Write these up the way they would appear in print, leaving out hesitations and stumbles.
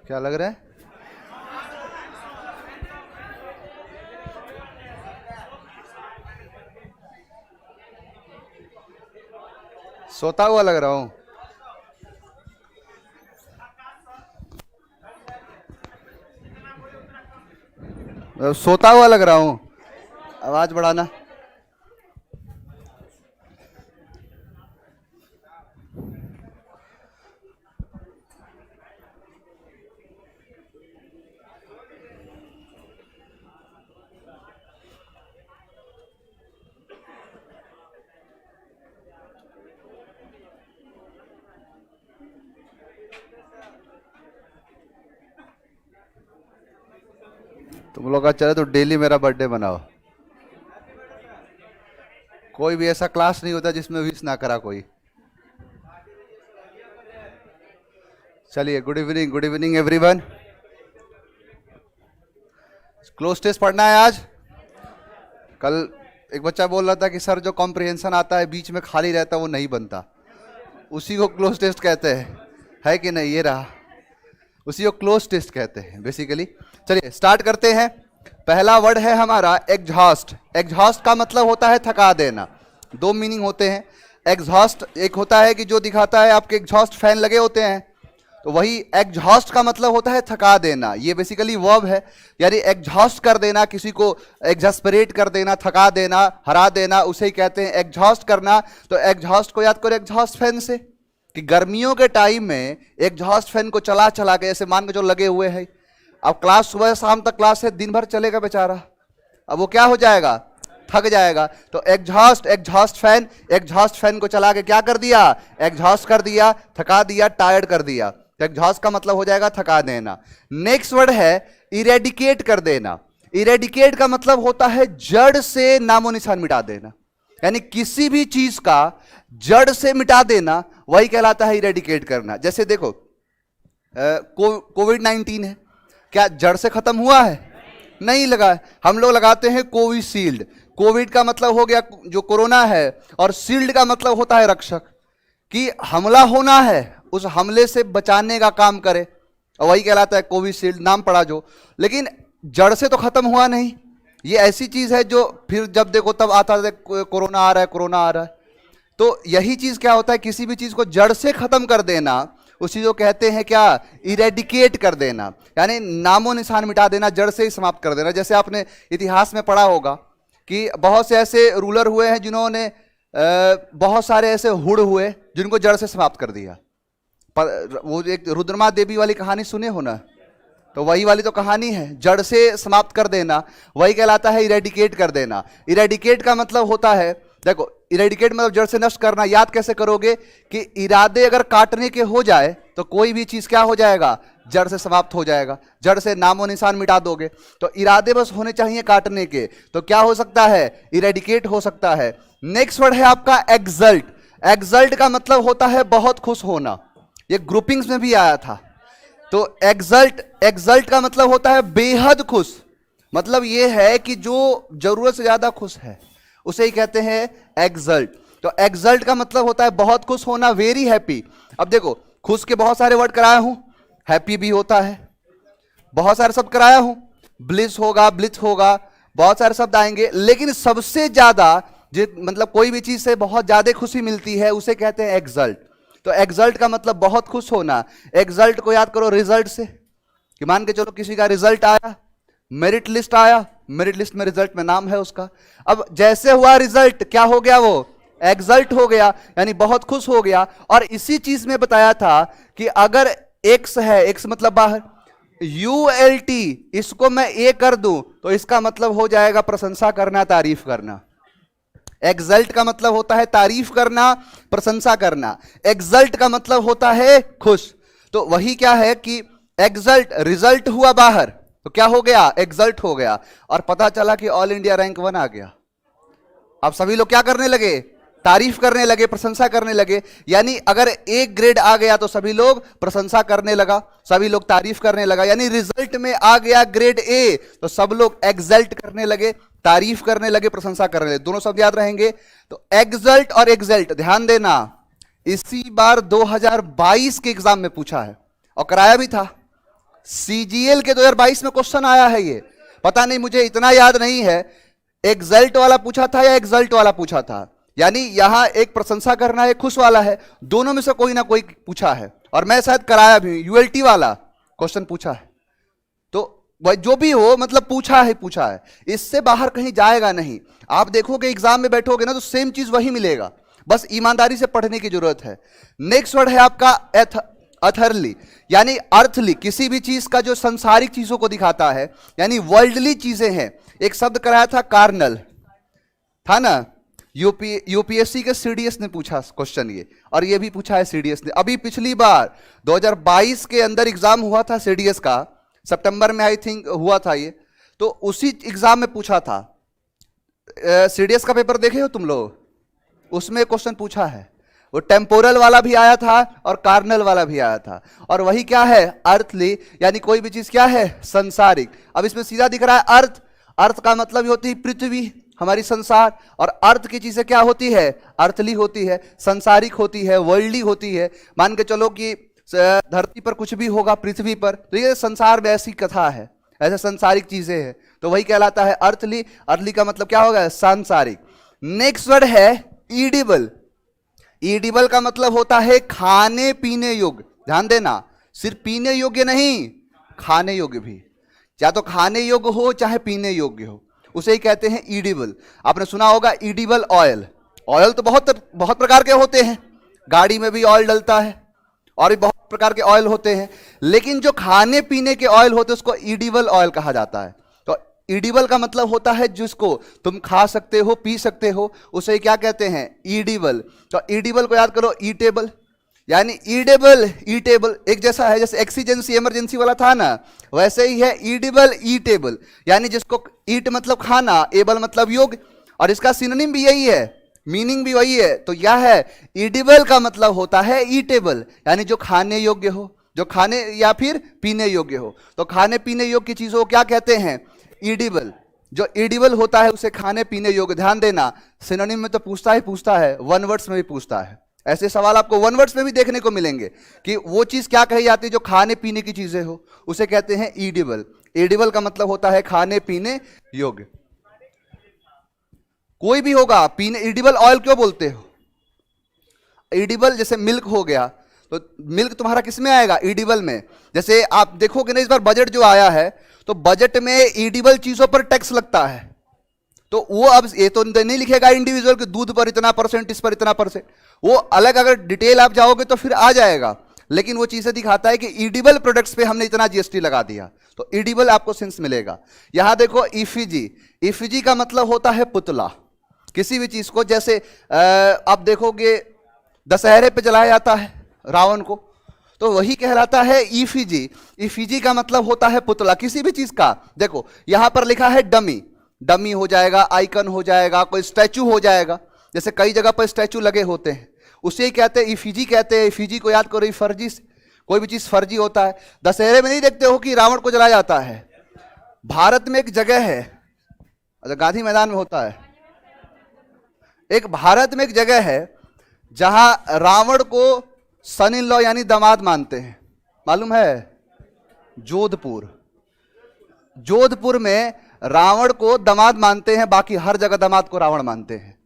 क्या लग रहा है? सोता हुआ लग रहा हूं? सोता हुआ लग रहा हूं? आवाज बढ़ाना। तुम लोग का चले तो डेली मेरा बर्थडे मनाओ। कोई भी ऐसा क्लास नहीं होता जिसमें विश ना करा कोई। चलिए, good evening everyone. Cloze test पढ़ना है आज। कल एक बच्चा बोल रहा था कि सर जो कॉम्प्रिहेंशन आता है बीच में खाली रहता है वो नहीं बनता, उसी को क्लोज टेस्ट कहते हैं, है कि नहीं? ये रहा, उसी को क्लोज टेस्ट कहते हैं बेसिकली। चलिए स्टार्ट करते हैं। पहला वर्ड है हमारा एग्जॉस्ट। एग्जॉस्ट का मतलब होता है थका देना। दो मीनिंग होते हैं एग्जॉस्ट। एक होता है कि जो दिखाता है आपके एग्जॉस्ट फैन लगे होते हैं, तो वही एग्जॉस्ट का मतलब होता है थका देना। ये बेसिकली वर्ब है, यानी एग्जॉस्ट कर देना, किसी को एग्जस्परेट कर देना, थका देना, हरा देना, उसे ही कहते हैं एग्जॉस्ट करना। तो एग्जॉस्ट को याद करो एग्जॉस्ट फैन से, कि गर्मियों के टाइम में एग्जॉस्ट फैन को चला चला के, ऐसे मान के जो लगे हुए हैं, अब क्लास सुबह शाम तक क्लास है, दिन भर चलेगा बेचारा, अब वो क्या हो जाएगा? थक जाएगा। तो एग्जॉस्ट फैन को चला के क्या कर दिया? एग्जॉस्ट कर दिया, थका दिया, टायर्ड कर दिया। तो एग्जॉस्ट का मतलब हो जाएगा थका देना। नेक्स्ट वर्ड है इरेडिकेट कर देना। इरेडिकेट का मतलब होता है जड़ से नामो निशान मिटा देना, यानी किसी भी चीज का जड़ से मिटा देना, वही कहलाता है इरेडिकेट करना। जैसे देखो कोविड-19 है, क्या जड़ से खत्म हुआ है? नहीं लगा है। हम लोग लगाते हैं कोविशील्ड। कोविड का मतलब हो गया जो कोरोना है, और शील्ड का मतलब होता है रक्षक, कि हमला होना है उस हमले से बचाने का काम करे, और वही कहलाता है कोविशील्ड। नाम पड़ा जो, लेकिन जड़ से तो खत्म हुआ नहीं। ये ऐसी चीज है जो फिर जब देखो तब आता है कोरोना आ रहा है, कोरोना आ रहा है। तो यही चीज क्या होता है, किसी भी चीज को जड़ से खत्म कर देना, उसी को कहते हैं क्या? इरेडिकेट कर देना, यानी नामो निशान मिटा देना, जड़ से ही समाप्त कर देना। जैसे आपने इतिहास में पढ़ा होगा कि बहुत से ऐसे रूलर हुए हैं जिन्होंने बहुत सारे ऐसे हुड़ हुए जिनको जड़ से समाप्त कर दिया। वो एक रुद्रमा देवी वाली कहानी सुने हो ना, तो वही वाली तो कहानी है, जड़ से समाप्त कर देना, वही कहलाता है इरेडिकेट कर देना। इरेडिकेट का मतलब होता है, देखो इरेडिकेट मतलब जड़ से नष्ट करना। याद कैसे करोगे कि इरादे अगर काटने के हो जाए तो कोई भी चीज क्या हो जाएगा? जड़ से समाप्त हो जाएगा, जड़ से नामो निशान मिटा दोगे। तो इरादे बस होने चाहिए काटने के, तो क्या हो सकता है? इरेडिकेट हो सकता है। नेक्स्ट वर्ड है आपका एग्जल्ट। एग्जल्ट का मतलब होता है बहुत खुश होना, ये ग्रुपिंग्स में भी आया था। तो एग्जल्ट का मतलब होता है बेहद खुश, मतलब ये है कि जो जरूरत से ज्यादा खुश है उसे ही कहते हैं एग्जल्ट। तो एग्जल्ट का मतलब होता है बहुत खुश होना, वेरी हैप्पी। अब देखो खुश के बहुत सारे वर्ड कराया हूं, हैप्पी भी होता है, बहुत सारे शब्द कराया हूं, ब्लिस होगा, ब्लिथ होगा, बहुत सारे शब्द आएंगे, लेकिन सबसे ज्यादा मतलब कोई भी चीज से बहुत ज्यादा खुशी मिलती है उसे कहते हैं एग्जल्ट। तो एग्जल्ट का मतलब बहुत खुश होना। एग्जल्ट को याद करो रिजल्ट से, कि मान के चलो किसी का रिजल्ट आया, मेरिट लिस्ट आया, मेरिट लिस्ट में रिजल्ट में नाम है उसका, अब जैसे हुआ रिजल्ट क्या हो गया? वो एग्जल्ट हो गया, यानी बहुत खुश हो गया। और इसी चीज में बताया था कि अगर एक्स है, एक्स मतलब बाहर, ULT इसको मैं ए कर दूं तो इसका मतलब हो जाएगा प्रशंसा करना, तारीफ करना। एग्जल्ट का मतलब होता है तारीफ करना, प्रशंसा करना। एग्जल्ट का मतलब होता है खुश। तो वही क्या है कि एग्जल्ट, रिजल्ट हुआ बाहर तो क्या हो गया? एग्जल्ट हो गया, और पता चला कि ऑल इंडिया रैंक 1 आ गया। अब सभी लोग क्या करने लगे? तारीफ करने लगे, प्रशंसा करने लगे। यानी अगर एक ग्रेड आ गया तो सभी लोग प्रशंसा करने लगा, सभी लोग तारीफ करने लगा। यानी रिजल्ट में आ गया ग्रेड A तो सब लोग एग्जल्ट करने लगे, तारीफ करने लगे, प्रशंसा करने लगे। दोनों शब्द याद रहेंगे। तो एग्जल्ट और एग्जल्ट ध्यान देना, इसी बार 2022 के एग्जाम में पूछा है और कराया भी था। सीजीएल के 2022 में क्वेश्चन आया है ये, पता नहीं मुझे इतना याद नहीं है, एक्सल्ट वाला पूछा था या एक्सल्ट वाला पूछा था, यानी यहां एक प्रशंसा करना है, खुश वाला है, दोनों में से कोई ना कोई पूछा है, और मैं शायद कराया भी, यूएलटी वाला क्वेश्चन पूछा है। तो वह जो भी हो, मतलब पूछा है, इससे बाहर कहीं जाएगा नहीं। आप देखोगे एग्जाम में बैठोगे ना तो सेम चीज वही मिलेगा, बस ईमानदारी से पढ़ने की जरूरत है। नेक्स्ट वर्ड है आपका अथरली, यानी अर्थली, किसी भी चीज का जो संसारिक चीजों को दिखाता है, यानी वर्ल्डली चीजें हैं। एक शब्द कराया था कार्नल, था ना, यूपीएससी के सीडीएस ने पूछा क्वेश्चन ये, और ये भी पूछा है सीडीएस ने। अभी पिछली बार 2022 के अंदर एग्जाम हुआ था सीडीएस का, सितंबर में आई थिंक हुआ था ये, तो उसी एग्जाम में पूछा था। सीडीएस का पेपर देखे हो तुम लोग? उसमें क्वेश्चन पूछा है, वो टेम्पोरल वाला भी आया था और कार्नल वाला भी आया था, और वही क्या है, अर्थली, यानी कोई भी चीज क्या है, संसारिक। अब इसमें सीधा दिख रहा है अर्थ, अर्थ का मतलब होती है पृथ्वी, हमारी संसार, और अर्थ की चीजें क्या होती है, अर्थली होती है, संसारिक होती है, वर्ल्डली होती है। मान के चलो कि धरती पर कुछ भी होगा, पृथ्वी पर, तो ये संसार में ऐसी कथा है, ऐसे संसारिक चीजें हैं, तो वही कहलाता है अर्थली। अर्थली का मतलब क्या होगा, सांसारिक। नेक्स्ट वर्ड है ईडिबल। ईडिबल का मतलब होता है खाने पीने योग्य, ध्यान देना, सिर्फ पीने योग्य नहीं, खाने योग्य भी, या तो खाने योग्य हो चाहे पीने योग्य हो, उसे ही कहते हैं ईडिबल। आपने सुना होगा ईडिबल ऑयल, ऑयल तो बहुत प्रकार के होते हैं, गाड़ी में भी ऑयल डलता है और भी बहुत प्रकार के ऑयल होते हैं, लेकिन जो खाने पीने के ऑयल होते हैं उसको ईडिबल ऑयल कहा जाता है। तो ईडिबल का मतलब होता है जिसको तुम खा सकते हो, पी सकते हो, उसे क्या कहते हैं, ईडिबल। तो ईडिबल को याद करो, ईटेबल, यानी ईडेबल ईटेबल एक जैसा है, जैसे एक्सीजेंसी इमरजेंसी वाला था ना, वैसे ही है ईडेबल ईटेबल, यानी जिसको ईट मतलब खाना, एबल मतलब योग, और इसका सिनोनिम भी यही है, मीनिंग भी वही है। तो यह है ईडिबल का मतलब होता है ईटेबल, यानी जो खाने योग्य हो, जो खाने या फिर पीने योग्य हो। तो खाने पीने योग्य की चीजों को क्या कहते हैं, ईडिबल। जो ईडिबल होता है उसे खाने पीने योग्य। ध्यान देना, सिनोनिम में तो पूछता है, वन वर्ड्स में भी पूछता है। ऐसे सवाल आपको वन वर्ड्स में भी देखने को मिलेंगे कि वो चीज क्या कही जाती है जो खाने पीने की चीजें हो, उसे कहते हैं ईडिबल। ईडिबल का मतलब होता है खाने पीने योग्य, कोई भी होगा पीने। ईडिबल ऑयल क्यों बोलते हो, ईडिबल जैसे मिल्क हो गया, तो मिल्क तुम्हारा किस में आएगा, ईडिबल में। जैसे आप देखोगे ना इस बार बजट जो आया है, तो बजट में ईडिबल चीजों पर टैक्स लगता है, तो वो अब ये तो नहीं लिखेगा इंडिविजुअल के दूध पर इतना परसेंट, इस पर इतना परसेंट, वो अलग अगर डिटेल आप जाओगे तो फिर आ जाएगा, लेकिन वो चीजें दिखाता है कि ईडिबल प्रोडक्ट्स पे हमने इतना जीएसटी लगा दिया, तो ईडिबल आपको सेंस मिलेगा। यहां देखो इफिजी, इफिजी का मतलब होता है पुतला, किसी भी चीज को, जैसे आप देखोगे दशहरे पे जलाया जाता है रावण को, तो वही कहलाता है इफिजी। इफिजी का मतलब होता है पुतला, किसी भी चीज का। देखो यहां पर लिखा है डमी, डमी हो जाएगा, आइकन हो जाएगा, कोई स्टैचू हो जाएगा, जैसे कई जगह पर स्टैचू लगे होते हैं, उसे ही कहते हैं इफिजी कहते हैं। इफिजी को याद करो, फर्जी, कोई भी चीज फर्जी होता है। दशहरे में नहीं देखते हो कि रावण को जलाया जाता है, भारत में एक जगह है, अच्छा गांधी मैदान में होता है, एक भारत में एक जगह है जहां रावण को सन इन लॉ यानी दामाद मानते हैं, मालूम है, जोधपुर। जोधपुर में रावण को दामाद मानते हैं, बाकी हर जगह दामाद को रावण मानते हैं।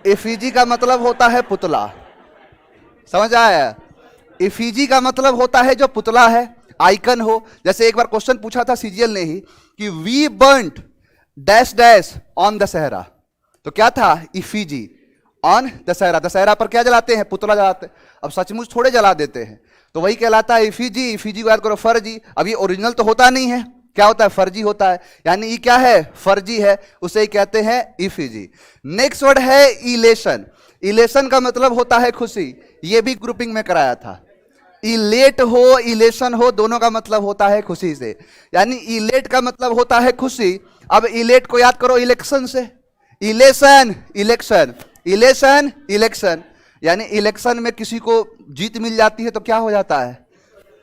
इफिजी का मतलब होता है पुतला, समझ आया? इफिजी का मतलब होता है जो पुतला है, आइकन हो। जैसे एक बार क्वेश्चन पूछा था सीजीएल ने ही कि we burnt dash dash on Dussehra, तो क्या था, इफिजी ऑन दशहरा। दशहरा पर क्या जलाते हैं, पुतला जलाते हैं। अब सचमुच थोड़े जला देते हैं, तो वही कहलाता है इफिजी। इफिजी को याद करो, फर्जी। अब ये ओरिजिनल तो होता नहीं है, क्या होता है, फर्जी होता है, यानी ये क्या है, फर्जी है, उसे ही कहते हैं इफिजी। नेक्स्ट वर्ड है इलेशन। इलेशन का मतलब होता है खुशी, ये भी ग्रुपिंग में कराया था। इलेट हो, इलेशन हो, दोनों का मतलब होता है खुशी से, यानी इलेट का मतलब होता है खुशी। अब इलेट को याद करो इलेक्शन से, इलेशन इलेक्शन, इलेशन इलेक्शन, यानी इलेक्शन में किसी को जीत मिल जाती है तो क्या हो जाता है,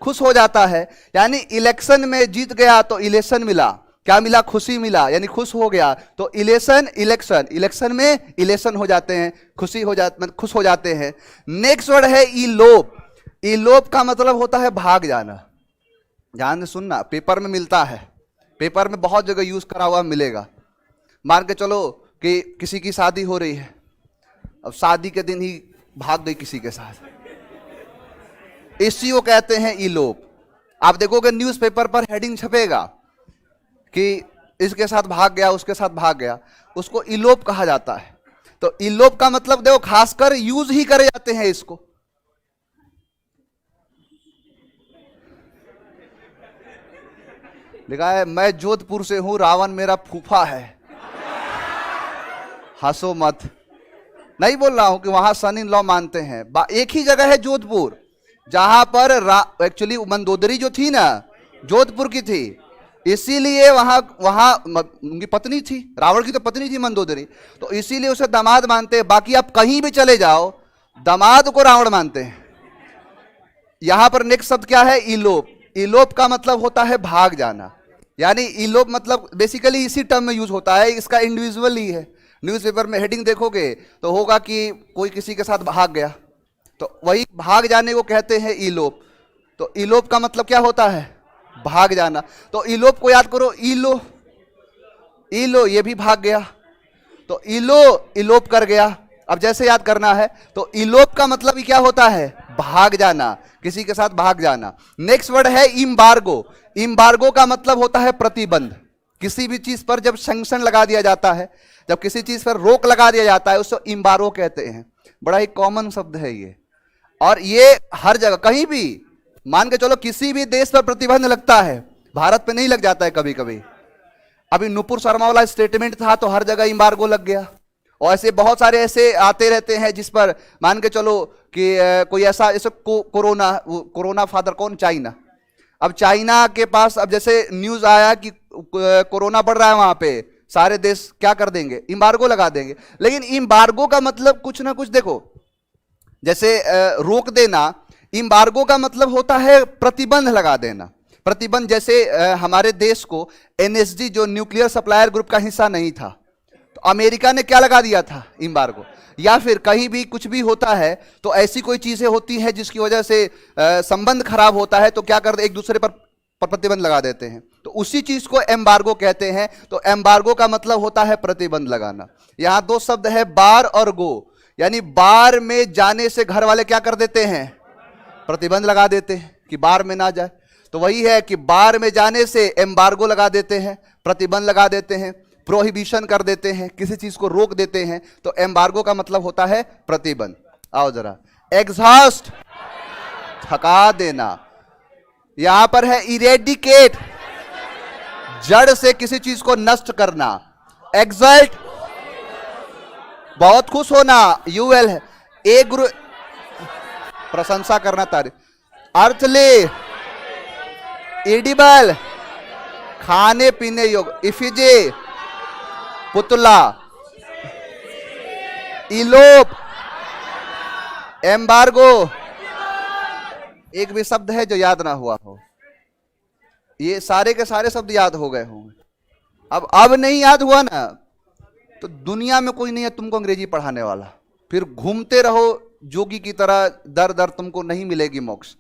खुश हो जाता है। यानी इलेक्शन में जीत गया तो इलेशन मिला, क्या मिला, खुशी मिला, यानी खुश हो गया, तो इलेशन इलेक्शन, इलेक्शन में इलेशन हो जाते हैं, खुशी हो जाते, खुश हो जाते हैं। नेक्स्ट वर्ड है इलोप। इलोप का मतलब होता है भाग जाना, ध्यान से सुनना, पेपर में मिलता है, पेपर में बहुत जगह यूज करा हुआ मिलेगा। मान के चलो कि किसी की शादी हो रही है, अब शादी के दिन ही भाग गई किसी के साथ, इसी को कहते हैं इलोप। आप देखोगे न्यूज़पेपर पर हेडिंग छपेगा कि इसके साथ भाग गया, उसके साथ भाग गया, उसको इलोप कहा जाता है। तो इलोप का मतलब देखो खासकर यूज ही करे जाते हैं इसको। लिखा है मैं जोधपुर से हूं, रावण मेरा फूफा है। हंसो मत, नहीं बोल रहा हूं कि वहां सन इन लॉ मानते हैं। एक ही जगह है जोधपुर, जहां पर एक्चुअली मंदोदरी जो थी ना, जोधपुर की थी, इसीलिए वहां उनकी पत्नी थी, रावण की तो पत्नी थी मंदोदरी, तो इसीलिए उसे दामाद मानते हैं। बाकी आप कहीं भी चले जाओ, दामाद को रावण मानते हैं। यहां पर नेक्स्ट शब्द क्या है? इलोप। इलोप का मतलब होता है भाग जाना, यानी इलोप मतलब बेसिकली इसी टर्म में यूज होता है, इसका इंडिविजुअल ही है। न्यूज़पेपर में हेडिंग देखोगे तो होगा कि कोई किसी के साथ भाग गया, तो वही भाग जाने को कहते हैं इलोप। तो इलोप का मतलब क्या होता है? भाग जाना। तो इलोप को याद करो, इलो, इलो ये भी भाग गया, तो इलो इलोप कर गया। अब जैसे याद करना है, तो इलोप का मतलब ही क्या होता है? भाग जाना, किसी के साथ भाग जाना। नेक्स्ट वर्ड है इम्बार्गो। इम्बार्गो का मतलब होता है प्रतिबंध। किसी भी चीज पर जब सैंक्शन लगा दिया जाता है, जब किसी चीज पर रोक लगा दिया जाता है, उसको इम्बार्गो कहते हैं। बड़ा ही कॉमन शब्द है ये, और ये हर जगह कहीं भी मान के चलो किसी भी देश पर प्रतिबंध लगता है, भारत पे नहीं लग जाता है कभी कभी। अभी नुपुर शर्मा वाला स्टेटमेंट था तो हर जगह इम्बार्गो लग गया, और ऐसे बहुत सारे ऐसे आते रहते हैं जिस पर मान के चलो कि कोई ऐसा जैसे कोरोना फादर कौन? चाइना। अब चाइना के पास अब जैसे न्यूज आया कि कोरोना बढ़ रहा है वहां पे, सारे देश क्या कर देंगे? इम्बार्गो लगा देंगे। लेकिन इम्बार्गो का मतलब कुछ ना कुछ देखो, जैसे रोक देना, इम्बार्गो का मतलब होता है प्रतिबंध लगा देना। प्रतिबंध जैसे हमारे देश को एनएसजी जो न्यूक्लियर सप्लायर ग्रुप का हिस्सा नहीं था, तो अमेरिका ने क्या लगा दिया था? इम्बार्गो। या फिर कहीं भी कुछ भी होता है तो ऐसी कोई चीजें होती हैं जिसकी वजह से संबंध खराब होता है, तो क्या कर दे? एक दूसरे पर प्रतिबंध लगा देते हैं, तो उसी चीज को एम्बार्गो कहते हैं। तो एम्बार्गो का मतलब होता है प्रतिबंध लगाना। यहां दो शब्द है, बार और गो, यानी बार में जाने से घर वाले क्या कर देते हैं? प्रतिबंध लगा देते हैं कि बार में ना जाए। तो वही है कि बार में जाने से एम्बार्गो लगा देते हैं, प्रतिबंध लगा देते हैं, प्रोहिबिशन कर देते हैं, किसी चीज को रोक देते हैं। तो एम्बार्गो का मतलब होता है प्रतिबंध। आओ जरा, एग्जॉस्ट, थका देना। यहां पर है इरेडिकेट, जड़ से किसी चीज को नष्ट करना। एक्सल्ट, बहुत खुश होना, यूएल है। ए गुरु, प्रशंसा करना, तारीफ। अर्थली, एडिबल, खाने पीने योग्य। इफिजे, पुतला। Elope, embargo. एक भी शब्द है जो याद ना हुआ हो? ये सारे के सारे शब्द याद हो गए होंगे। अब नहीं याद हुआ ना, तो दुनिया में कोई नहीं है तुमको अंग्रेजी पढ़ाने वाला। फिर घूमते रहो जोगी की तरह, दर दर तुमको नहीं मिलेगी मोक्ष।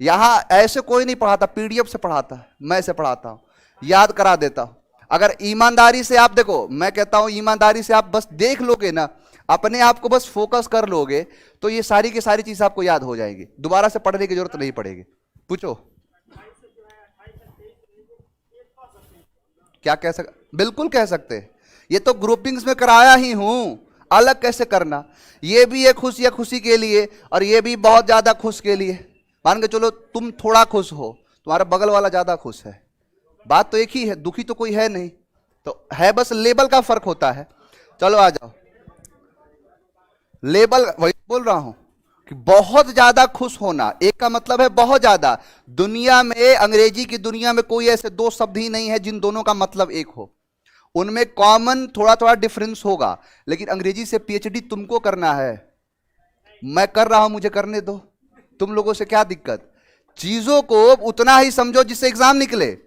यहां ऐसे कोई नहीं पढ़ाता, पीडीएफ से पढ़ाता है, मैं से पढ़ाता हूं, याद करा देता हूं। अगर ईमानदारी से आप देखो, मैं कहता हूं ईमानदारी से आप बस देख लोगे ना, अपने आप को बस फोकस कर लोगे, तो ये सारी की सारी चीज आपको याद हो जाएगी, दोबारा से पढ़ने की जरूरत नहीं पड़ेगी। पूछो क्या कह सकते? बिल्कुल कह सकते हैं। ये तो ग्रुपिंग्स में कराया ही हूं, अलग कैसे करना? ये भी एक खुश या खुशी के लिए, और ये भी बहुत ज्यादा खुश के लिए। मान के चलो तुम थोड़ा खुश हो, तुम्हारा बगल वाला ज्यादा खुश है, बात तो एक ही है, दुखी तो कोई है नहीं, तो है बस लेबल का फर्क होता है। चलो आ जाओ, लेबल वही बोल रहा हूं कि बहुत ज्यादा खुश होना, एक का मतलब है बहुत ज्यादा। दुनिया में, अंग्रेजी की दुनिया में कोई ऐसे दो शब्द ही नहीं है जिन दोनों का मतलब एक हो। उनमें कॉमन थोड़ा थोड़ा डिफरेंस होगा, लेकिन अंग्रेजी से पीएचडी तुमको करना है, मैं कर रहा हूं, मुझे करने दो। तुम लोगों से क्या दिक्कत? चीजों को उतना ही समझो जिससे एग्जाम निकले।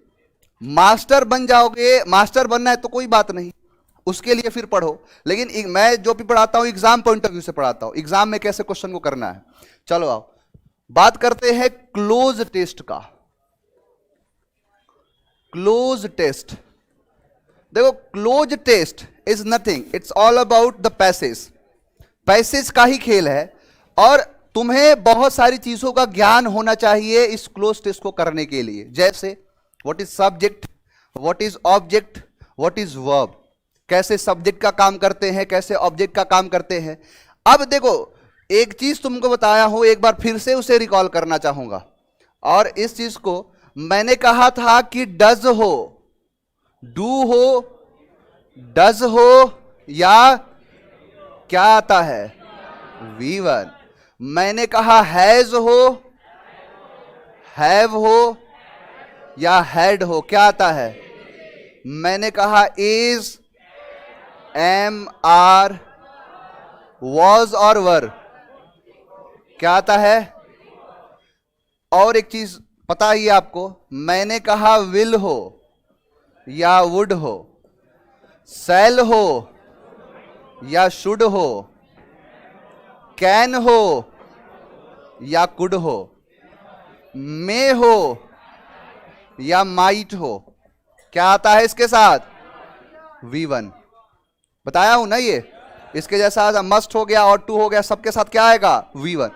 मास्टर बन जाओगे, मास्टर बनना है तो कोई बात नहीं, उसके लिए फिर पढ़ो। लेकिन मैं जो भी पढ़ाता हूं एग्जाम पॉइंट ऑफ व्यू से पढ़ाता हूं, एग्जाम में कैसे क्वेश्चन को करना है। चलो आओ बात करते हैं क्लोज टेस्ट का। Close test. देखो close test is nothing, it's all about the passage. Passage का ही खेल है और तुम्हें बहुत सारी चीजों का ज्ञान होना चाहिए इस क्लोज टेस्ट को करने के लिए। जैसे what is subject, what is object, what is verb, कैसे सब्जेक्ट का काम करते हैं, कैसे ऑब्जेक्ट का काम करते हैं। अब देखो एक चीज तुमको बताया हूं, एक बार फिर से उसे रिकॉल करना चाहूंगा। और इस चीज को मैंने कहा था कि डज हो, डू हो, डज हो या क्या आता है V1। मैंने कहा हैज हो, हैव हो या हैड हो, क्या आता है। मैंने कहा इज, एम, आर, वॉज और वर, क्या आता है। और एक चीज पता ही आपको, मैंने कहा विल हो या वुड हो, शैल हो या शुड हो, कैन हो या कुड हो, मे हो या माइट हो, क्या आता है इसके साथ V1। बताया हूं ना ये, इसके जैसा मस्ट हो गया और टू हो गया, सबके साथ क्या आएगा V1।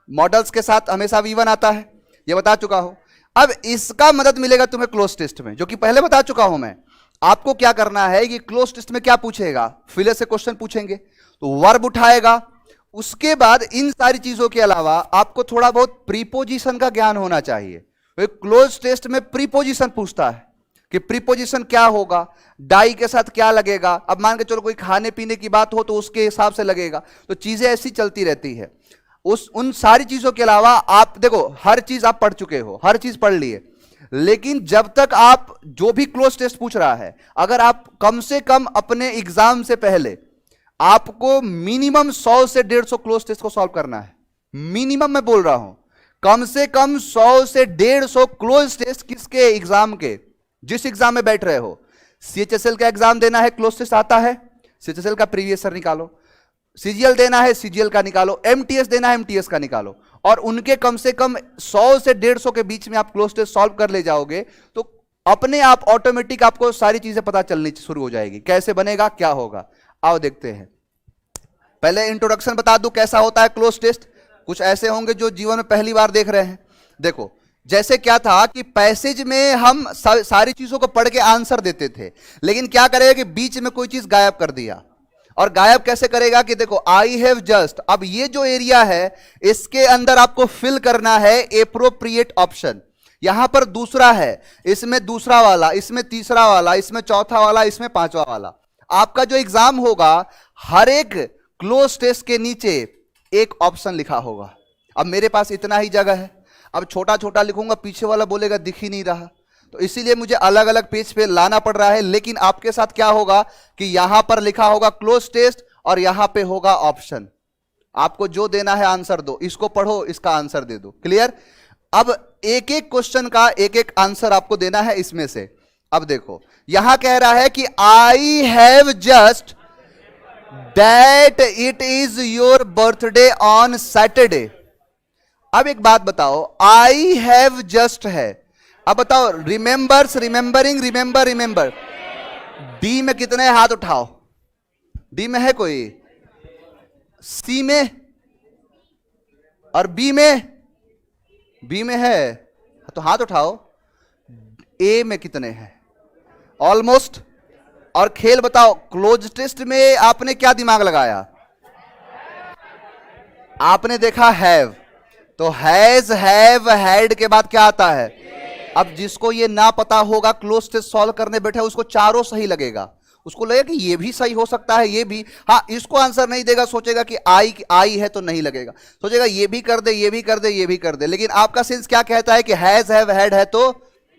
मॉडल्स के साथ हमेशा V1 आता है, ये बता चुका हूं। अब इसका मदद मिलेगा तुम्हें क्लोज टेस्ट में, जो कि पहले बता चुका हूं मैं। आपको क्या करना है कि क्लोज टेस्ट में क्या पूछेगा, फिलर से क्वेश्चन पूछेंगे तो वर्ब उठाएगा। उसके बाद इन सारी चीजों के अलावा आपको थोड़ा बहुत प्रीपोजिशन का ज्ञान होना चाहिए। क्लोज टेस्ट में प्रीपोजिशन पूछता है कि प्रीपोजिशन क्या होगा, डाई के साथ क्या लगेगा। अब मान के चलो कोई खाने पीने की बात हो तो उसके हिसाब से लगेगा। तो चीजें ऐसी चलती रहती है। उन सारी चीजों के अलावा आप देखो, हर चीज आप पढ़ चुके हो, हर चीज पढ़ लिए, लेकिन जब तक आप जो भी क्लोज टेस्ट पूछ रहा है, अगर आप कम से कम अपने एग्जाम से पहले आपको मिनिमम 100 से 150 क्लोज टेस्ट को सॉल्व करना है। मिनिमम मैं बोल रहा हूं, कम से कम 100 से 150 क्लोज टेस्ट। किसके एग्जाम के, जिस एग्जाम में बैठ रहे हो। CHSL का एग्जाम देना है, क्लोज टेस्ट आता है, CHSL का प्रीवियस ईयर निकालो। CGL देना है, CGL का निकालो। MTS देना है, MTS का निकालो। और उनके कम से कम 100 से 150 के बीच में आप क्लोज टेस्ट सॉल्व कर ले जाओगे तो अपने आप ऑटोमेटिक आपको सारी चीजें पता चलनी शुरू हो जाएगी। कैसे बनेगा, क्या होगा, आओ देखते हैं। पहले इंट्रोडक्शन बता दूं कैसा होता है क्लोज टेस्ट। कुछ ऐसे होंगे जो जीवन में पहली बार देख रहे हैं। देखो जैसे क्या था कि पैसेज में हम सारी चीजों को पढ़ के आंसर देते थे, लेकिन क्या करेगा कि बीच में कोई चीज गायब कर दिया। और गायब कैसे करेगा कि देखो आई हैव जस्ट, अब ये जो एरिया है इसके अंदर आपको फिल करना है एप्रोप्रिएट ऑप्शन। यहां पर दूसरा है, इसमें दूसरा वाला, इसमें तीसरा वाला, इसमें चौथा वाला, इसमें पांचवा वाला। आपका जो एग्जाम होगा हर एक क्लोज टेस्ट के नीचे एक ऑप्शन लिखा होगा। अब मेरे पास इतना ही जगह है, अब छोटा छोटा लिखूंगा, पीछे वाला बोलेगा दिख ही नहीं रहा, तो इसीलिए मुझे अलग अलग पेज पे लाना पड़ रहा है। लेकिन आपके साथ क्या होगा कि यहां पर लिखा होगा क्लोज टेस्ट और यहां पे होगा ऑप्शन। आपको जो देना है आंसर दो, इसको पढ़ो, इसका आंसर दे दो। क्लियर। अब एक एक क्वेश्चन का एक एक आंसर आपको देना है इसमें से। अब देखो यहां कह रहा है कि I have just that it is your birthday on Saturday. अब एक बात बताओ, आई हैव जस्ट है, अब बताओ remembers, remembering, remember, remember, D में कितने हाथ उठाओ। डी में है कोई, सी में और बी में, बी में है तो हाथ उठाओ। ए में कितने हैं, ऑलमोस्ट। और खेल बताओ, क्लोज टेस्ट में आपने क्या दिमाग लगाया, आपने देखा हैव, तो हैज, हैव, हैड के बाद क्या आता है। अब जिसको ये ना पता होगा, क्लोज टेस्ट सॉल्व करने बैठे, उसको चारों सही लगेगा। उसको लगेगा कि ये भी सही हो सकता है, ये भी, हाँ इसको आंसर नहीं देगा, सोचेगा कि आई है तो नहीं लगेगा, सोचेगा ये भी कर दे, ये भी कर दे, ये भी कर दे। लेकिन आपका सेंस क्या कहता है कि हैज, हैव, हैड है तो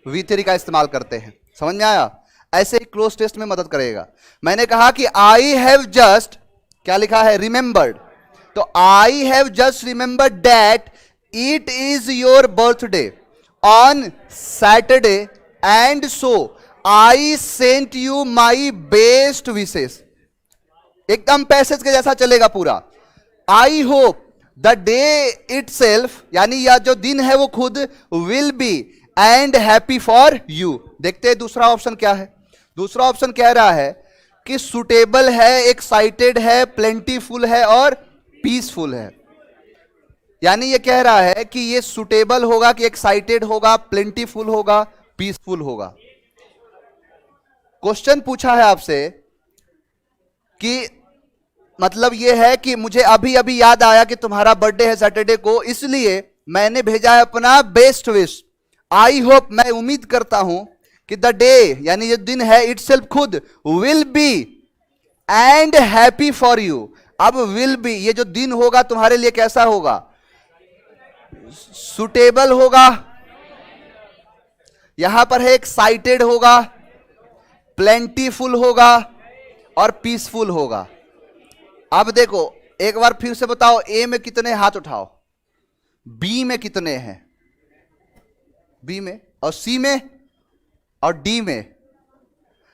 V3 का इस्तेमाल करते हैं। समझ में आया। ऐसे ही क्लोज टेस्ट में मदद करेगा। मैंने कहा कि आई हैव जस्ट, क्या लिखा है, रिमेंबर्ड, तो I have just remembered that it is your birthday on Saturday and so I sent you my best wishes. एकदम पैसेज के जैसा चलेगा पूरा। I hope the day it self, यानी यह जो दिन है वो खुद, will be and happy for you. देखते हैं दूसरा ऑप्शन क्या है। दूसरा ऑप्शन कह रहा है कि सुटेबल है, एक्साइटेड है, प्लेंटीफुल है और पीसफुल है। यानी ये कह रहा है कि ये सुटेबल होगा कि एक्साइटेड होगा, प्लेंटीफुल होगा, पीसफुल होगा। क्वेश्चन पूछा है आपसे कि मतलब ये है कि मुझे अभी अभी याद आया कि तुम्हारा बर्थडे है सैटरडे को, इसलिए मैंने भेजा है अपना बेस्ट विश। आई होप, मैं उम्मीद करता हूं कि द डे यानी ये दिन है इटसेल्फ खुद will be and happy for you. अब विल बी, ये जो दिन होगा तुम्हारे लिए कैसा होगा? सुटेबल होगा, यहां पर है एक्साइटेड होगा, प्लेंटीफुल होगा और पीसफुल होगा। अब देखो एक बार फिर से बताओ, ए में कितने हाथ उठाओ, बी में कितने हैं, बी में और सी में और डी में।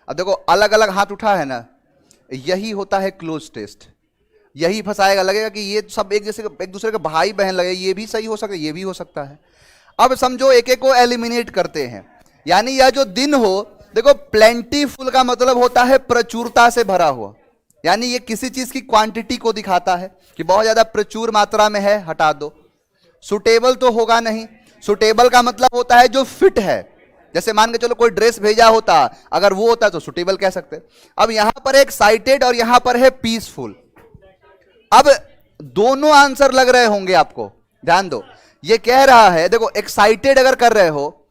अब देखो अलग अलग हाथ उठा है ना, यही होता है क्लोज टेस्ट। यही फंसाएगा, लगेगा कि ये सब एक जैसे एक दूसरे के भाई बहन लगे, ये भी सही हो सकता है, ये भी हो सकता है। अब समझो एक एक को एलिमिनेट करते हैं। यानी यह जो दिन हो, देखो प्लेंटीफुल का मतलब होता है प्रचुरता से भरा हुआ, यानी ये किसी चीज की क्वांटिटी को दिखाता है कि बहुत ज्यादा प्रचुर मात्रा में है, हटा दो। सुटेबल तो होगा नहीं, सुटेबल का मतलब होता है जो फिट है। जैसे मान के चलो कोई ड्रेस भेजा होता, अगर वो होता तो सुटेबल कह सकते। अब यहां पर एक्साइटेड और यहां पर है पीसफुल। अब दोनों आंसर लग रहे होंगे आपको, ध्यान दो। ये कह रहा है, देखो एक्साइटेड अगर कर रहे हो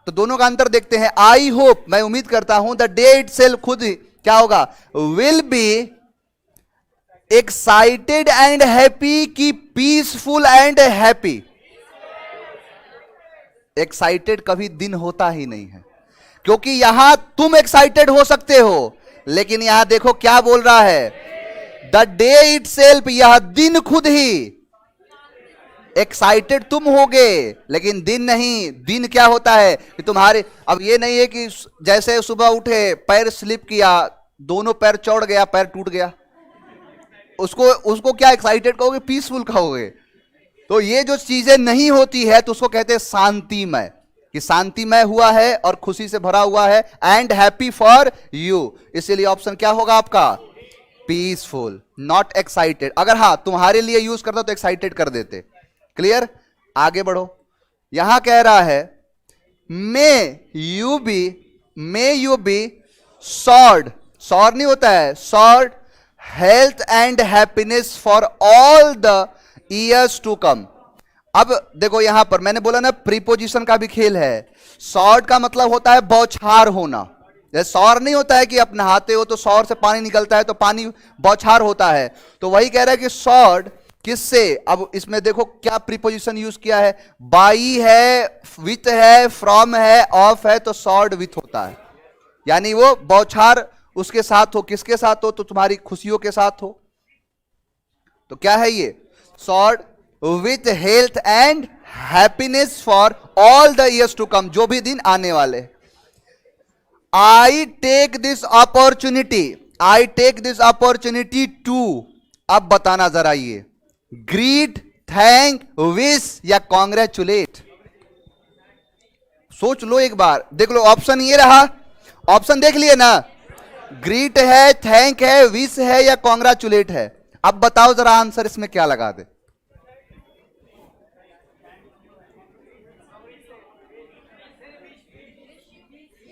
तो दोनों का अंतर देखते हैं। आई होप, मैं उम्मीद करता हूं, द डे इटसेल्फ खुद क्या होगा? Will be excited and happy की पीसफुल एंड हैप्पी। एक्साइटेड कभी दिन होता ही नहीं है, क्योंकि यहां तुम एक्साइटेड हो सकते हो, लेकिन यहां देखो क्या बोल रहा है, द डे इटसेल्फ, यह दिन खुद ही। एक्साइटेड तुम होगे लेकिन दिन नहीं। दिन क्या होता है कि तुम्हारे, अब ये नहीं है कि जैसे सुबह उठे पैर स्लिप किया, दोनों पैर चौड़ गया, पैर टूट गया, उसको क्या एक्साइटेड कहोगे? पीसफुल कहोगे। तो ये जो चीजें नहीं होती है तो उसको कहते हैं शांतिमय, कि शांतिमय हुआ है और खुशी से भरा हुआ है, एंड हैप्पी फॉर यू। इसीलिए ऑप्शन क्या होगा आपका? Peaceful, not excited. अगर हाँ तुम्हारे लिए यूज करता तो एक्साइटेड कर देते। क्लियर? आगे बढ़ो। यहां कह रहा है may you be showered, sore नहीं होता है, showered health and happiness for all the years to come. अब देखो यहां पर मैंने बोला ना, प्रीपोजिशन का भी खेल है। सॉर्ड का मतलब होता है बौछार होना। जैसे सौर नहीं होता है कि आप नहाते हो तो सौर से पानी निकलता है तो पानी बौछार होता है, तो वही कह रहा है कि सॉर्ड किससे? अब इसमें देखो क्या प्रीपोजिशन यूज किया है, बाई है, विथ है, फ्रॉम है, ऑफ है, तो सॉर्ड विथ होता है। यानी वो बौछार उसके साथ हो, किसके साथ हो? तो तुम्हारी खुशियों के साथ हो। तो क्या है ये? Showered with health and happiness for all the years to come, जो भी दिन आने वाले। I take this opportunity to, अब बताना जरा ये ग्रीट, थैंक, विश या कॉन्ग्रेचुलेट? सोच लो एक बार, देख लो ऑप्शन ये रहा, ऑप्शन देख लिए ना, ग्रीट है, थैंक है, विश है या कॉन्ग्रेचुलेट है। अब बताओ जरा आंसर इसमें क्या लगा दे।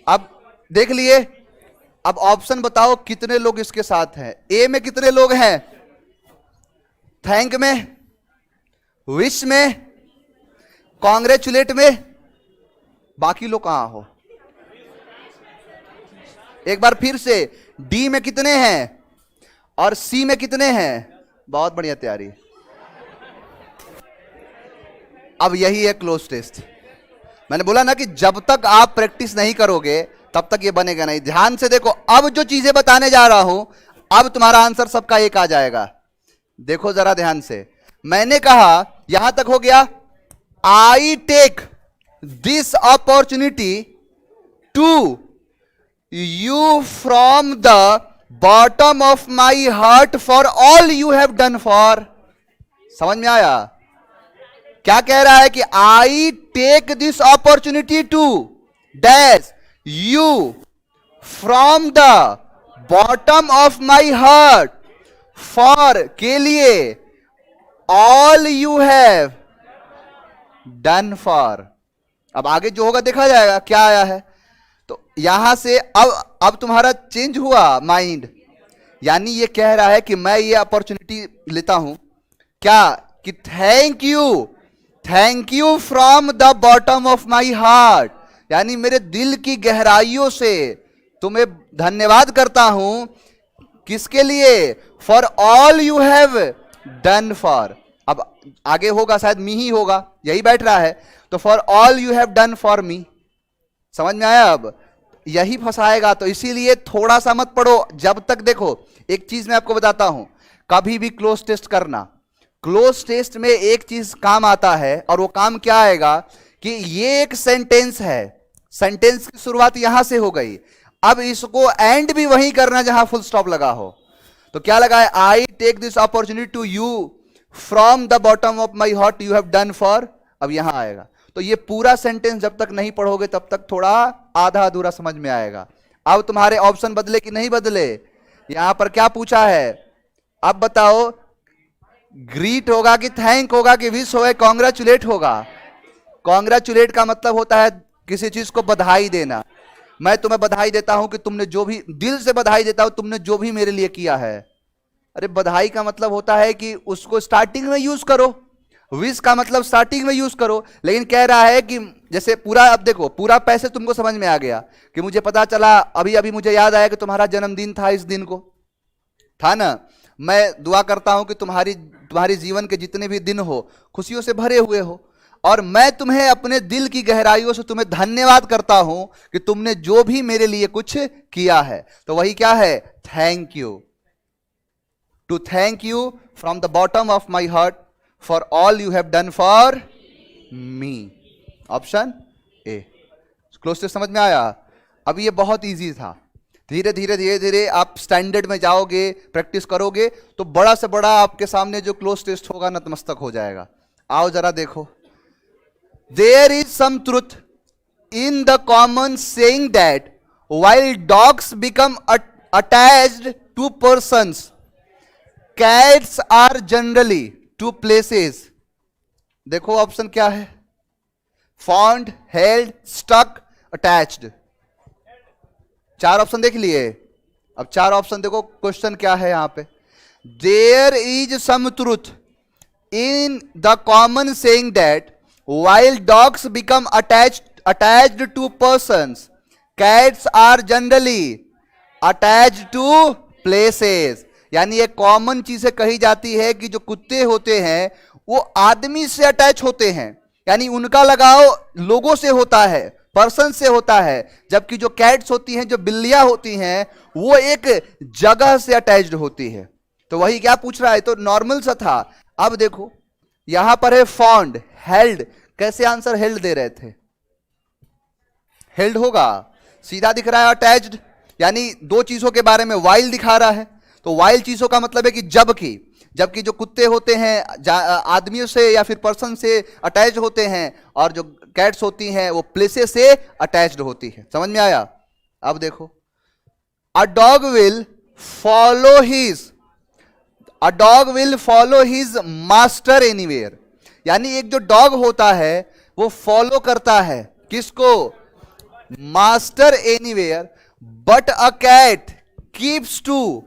अब देख लिए, अब ऑप्शन बताओ कितने लोग इसके साथ हैं। ए में कितने लोग हैं? थैंक में, विश में, कॉन्ग्रेचुलेट में, बाकी लोग कहां हो? एक बार फिर से, डी में कितने हैं और सी में कितने हैं? बहुत बढ़िया तैयारी। अब यही है क्लोज टेस्ट। मैंने बोला ना कि जब तक आप प्रैक्टिस नहीं करोगे तब तक ये बनेगा नहीं। ध्यान से देखो, अब जो चीजें बताने जा रहा हूं, अब तुम्हारा आंसर सबका एक आ जाएगा। देखो जरा ध्यान से, मैंने कहा यहां तक हो गया, I take this opportunity to you from the bottom of my heart for all you have done for. समझ में आया? क्या कह रहा है कि I take this opportunity to dash you from the bottom of my heart, for के लिए, all you have done for. अब आगे जो होगा देखा जाएगा क्या आया है। तो यहां से अब तुम्हारा चेंज हुआ माइंड, यानी ये कह रहा है कि मैं ये अपॉर्चुनिटी लेता हूं क्या, कि thank you from the bottom of my heart, यानी मेरे दिल की गहराइयों से तुम्हें धन्यवाद करता हूं। किसके लिए? For all you have done for. अब आगे होगा शायद मी ही होगा, यही बैठ रहा है, तो for all you have done for मी। समझ में आया? अब यही फंसाएगा, तो इसीलिए थोड़ा सा मत पढ़ो जब तक। देखो एक चीज मैं आपको बताता हूं, कभी भी क्लोज टेस्ट करना, क्लोज टेस्ट में एक चीज काम आता है, और वो काम क्या आएगा कि ये एक सेंटेंस है, सेंटेंस की शुरुआत यहां से हो गई, अब इसको एंड भी वहीं करना जहां फुल स्टॉप लगा हो। तो क्या लगा है? I take this opportunity to you from the bottom of my heart you have done for, अब यहां आएगा। तो ये पूरा सेंटेंस जब तक नहीं पढ़ोगे तब तक थोड़ा आधा अधूरा समझ में आएगा। अब तुम्हारे ऑप्शन बदले कि नहीं बदले? यहां पर क्या पूछा है, अब बताओ, ग्रीट होगा कि थैंक होगा कि विश होगा, कॉन्ग्रेचुलेट होगा? कॉन्ग्रेचुलेट का मतलब होता है किसी चीज को बधाई देना। मैं तुम्हें बधाई देता हूं कि तुमने जो भी, दिल से बधाई देता हूं तुमने जो भी मेरे लिए किया है। अरे बधाई का मतलब होता है कि उसको स्टार्टिंग में यूज करो, विश का मतलब स्टार्टिंग में यूज करो। लेकिन कह रहा है कि जैसे पूरा, अब देखो पूरा पैसे तुमको समझ में आ गया कि मुझे पता चला, अभी अभी मुझे याद आया कि तुम्हारा जन्मदिन था, इस दिन को था ना। मैं दुआ करता हूं कि तुम्हारी जीवन के जितने भी दिन हो खुशियों से भरे हुए हो, और मैं तुम्हें अपने दिल की गहराइयों से तुम्हें धन्यवाद करता हूं कि तुमने जो भी मेरे लिए कुछ किया है। तो वही क्या है? Thank you, to thank you from the bottom of my heart for all you have done for me. Option A. Cloze test समझ में आया? अब ये बहुत इजी था, धीरे धीरे आप स्टैंडर्ड में जाओगे, प्रैक्टिस करोगे तो बड़ा से बड़ा आपके सामने जो क्लोज टेस्ट होगा नतमस्तक हो जाएगा। आओ जरा देखो, there is some truth in the common saying that while dogs become attached to persons, cats are generally to places। देखो ऑप्शन क्या है? fond, held, stuck, attached। चार ऑप्शन देख लिए। अब चार ऑप्शन देखो, क्वेश्चन क्या है यहां पे? There is some truth in the common saying that while dogs become attached to persons, cats are generally attached to places। यानी एक कॉमन चीजें कही जाती है कि जो कुत्ते होते हैं वो आदमी से अटैच होते हैं, यानी उनका लगाव लोगों से होता है, पर्सन से होता है, जबकि जो कैट्स होती हैं, जो बिल्लियां होती हैं, वो एक जगह से अटैच्ड होती है। तो वही क्या पूछ रहा है, तो नॉर्मल सा था। अब देखो यहां पर है फॉन्ड, हेल्ड। कैसे आंसर हेल्ड दे रहे थे? हेल्ड होगा, सीधा दिख रहा है अटैच्ड, यानी दो चीजों के बारे में वाइल दिखा रहा है। तो वाइल चीजों का मतलब है कि जबकि जो कुत्ते होते हैं आदमियों से या फिर पर्सन से अटैच होते हैं, और जो कैट्स होती हैं वो प्लेसेस से अटैच्ड होती है। समझ में आया? अब देखो, a dog will follow his master anywhere. यानी एक जो डॉग होता है वो फॉलो करता है किसको? Master anywhere. But a cat keeps to